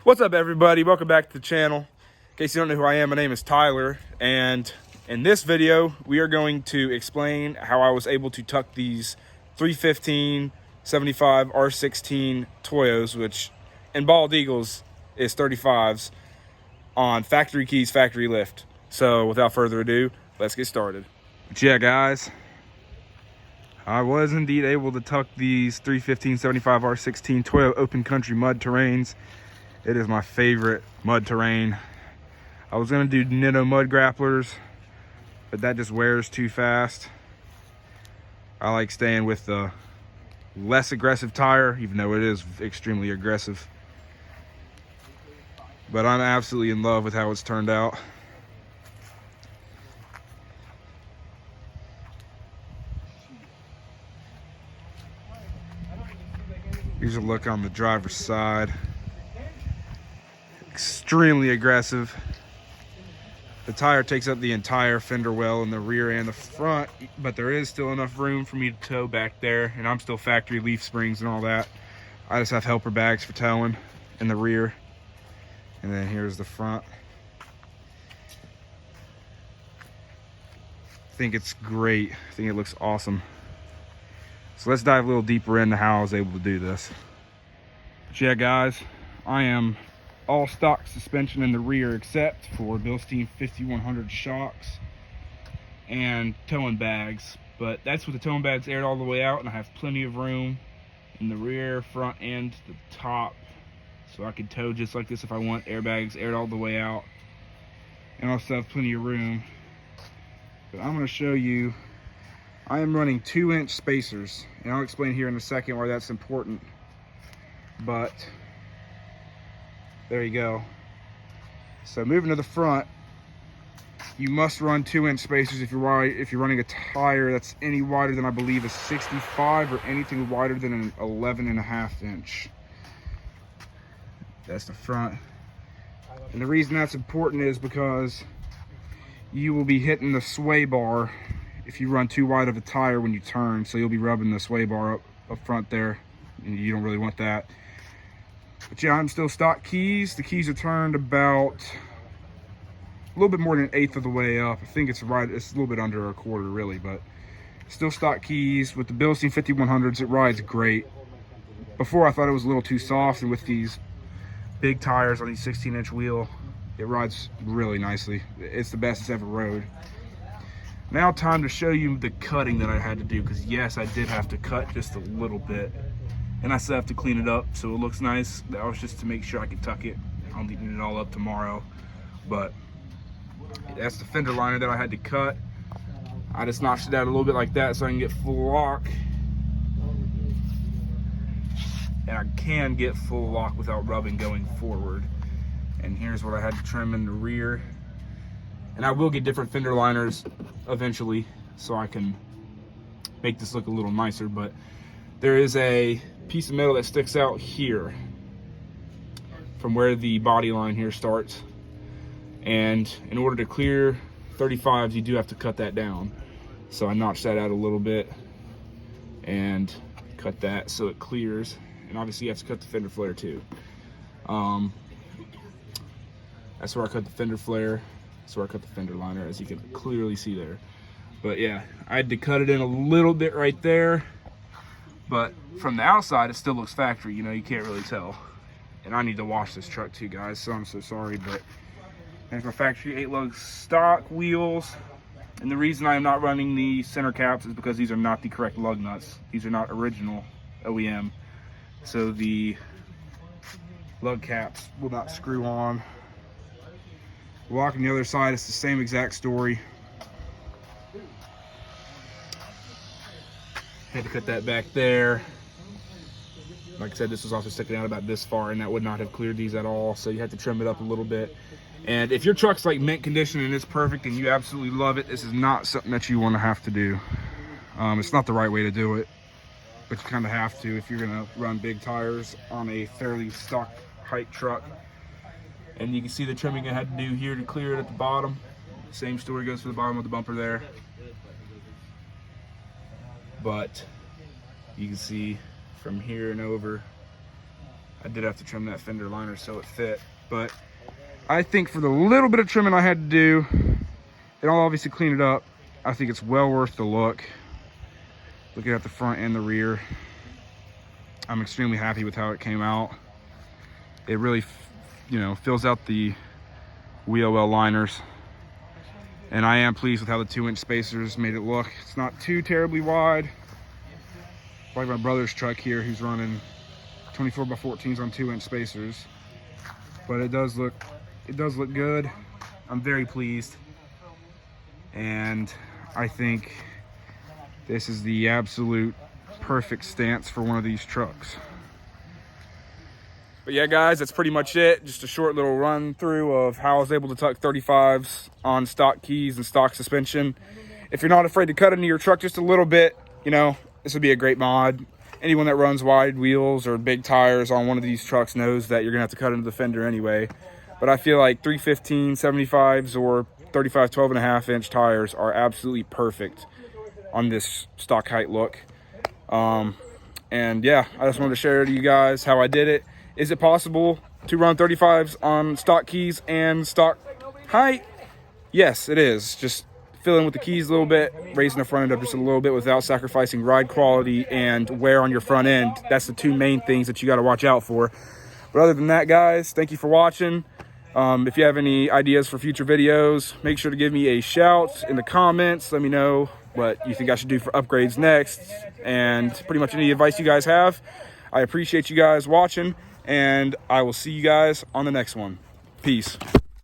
What's up, everybody? Welcome back to the channel. In case you don't know who I am, my name is Tyler, and in this video we are going to explain how I was able to tuck these 315 75 R16 Toyos, which in bald eagles is 35s, on factory keys, factory lift. So without further ado, let's get started. But yeah, guys, I was indeed able to tuck these 315 75 R16 Toyo open country mud terrains. It is my favorite mud terrain. I was gonna do Nitto mud grapplers, but that just wears too fast. I like staying with the less aggressive tire, even though it is extremely aggressive. But I'm absolutely in love with how it's turned out. Here's a look on the driver's side. Extremely aggressive. The tire takes up the entire fender well in the rear and the front, but there is still enough room for me to tow back there, and I'm still factory leaf springs and all that. I just have helper bags for towing in the rear. And then here's the front. I think it's great. I think it looks awesome. So let's dive a little deeper into how I was able to do this. But yeah, guys, I am all stock suspension in the rear except for Bilstein 5100 shocks and towing bags, but that's with the towing bags aired all the way out, and I have plenty of room in the rear, front, and the top, so I can tow just like this if I want. Airbags aired all the way out, and I also have plenty of room. But I'm going to show you, I am running 2-inch spacers, and I'll explain here in a second why that's important. But there you go. So moving to the front, you must run 2-inch spacers if you're running a tire that's any wider than, I believe, a 65, or anything wider than an 11.5 inch. That's the front. And the reason that's important is because you will be hitting the sway bar if you run too wide of a tire when you turn. So you'll be rubbing the sway bar up front there, and you don't really want that. But yeah, I'm still stock keys. The keys are turned about a little bit more than an eighth of the way up. I think it's right, it's a little bit under a quarter really, but still stock keys. With the Bilstein 5100s, it rides great. Before I thought it was a little too soft, and with these big tires on these 16-inch wheel, it rides really nicely. It's the best it's ever rode. Now time to show you the cutting that I had to do, because yes, I did have to cut just a little bit. And I still have to clean it up so it looks nice. That was just to make sure I could tuck it. I'll neaten it all up tomorrow. But that's the fender liner that I had to cut. I just notched it out a little bit like that so I can get full lock. And I can get full lock without rubbing going forward. And here's what I had to trim in the rear. And I will get different fender liners eventually so I can make this look a little nicer. But there is a piece of metal that sticks out here from where the body line here starts, and in order to clear 35s you do have to cut that down. So I notched that out a little bit and cut that so it clears, and obviously you have to cut the fender flare too. That's where I cut the fender flare, that's where I cut the fender liner, as you can clearly see there. But yeah, I had to cut it in a little bit right there. But from the outside, it still looks factory, you know, you can't really tell. And I need to wash this truck too, guys, so I'm so sorry. But there's my factory 8-lug stock wheels. And the reason I am not running the center caps is because these are not the correct lug nuts. These are not original OEM. So the lug caps will not screw on. Walking the other side, it's the same exact story. Had to cut that back there. Like I said, this was also sticking out about this far, and that would not have cleared these at all, so you had to trim it up a little bit. And if your truck's like mint condition and it's perfect and you absolutely love it, this is not something that you want to have to do. It's not the right way to do it, but you kind of have to if you're going to run big tires on a fairly stock height truck. And you can see the trimming I had to do here to clear it at the bottom. Same story goes for the bottom of the bumper there. But you can see from here and over, I did have to trim that fender liner so it fit, but I think for the little bit of trimming I had to do, and I'll obviously clean it up, I think it's well worth the look. Looking at the front and the rear, I'm extremely happy with how it came out. It really, you know, fills out the wheel well liners. And I am pleased with how the 2-inch spacers made it look. It's not too terribly wide. Like my brother's truck here, who's running 24x14s on 2-inch spacers. But it does look good. I'm very pleased. And I think this is the absolute perfect stance for one of these trucks. But yeah, guys, that's pretty much it. Just a short little run through of how I was able to tuck 35s on stock keys and stock suspension. If you're not afraid to cut into your truck just a little bit, you know, this would be a great mod. Anyone that runs wide wheels or big tires on one of these trucks knows that you're gonna have to cut into the fender anyway. But I feel like 315 75s or 35 12.5-inch tires are absolutely perfect on this stock height look. And yeah, I just wanted to share to you guys how I did it. Is it possible to run 35s on stock keys and stock height? Yes, it is. Just filling with the keys a little bit, raising the front end up just a little bit without sacrificing ride quality and wear on your front end. That's the two main things that you got to watch out for. But other than that, guys, thank you for watching. If you have any ideas for future videos, make sure to give me a shout in the comments. Let me know what you think I should do for upgrades next, and pretty much any advice you guys have. I appreciate you guys watching, and I will see you guys on the next one. Peace.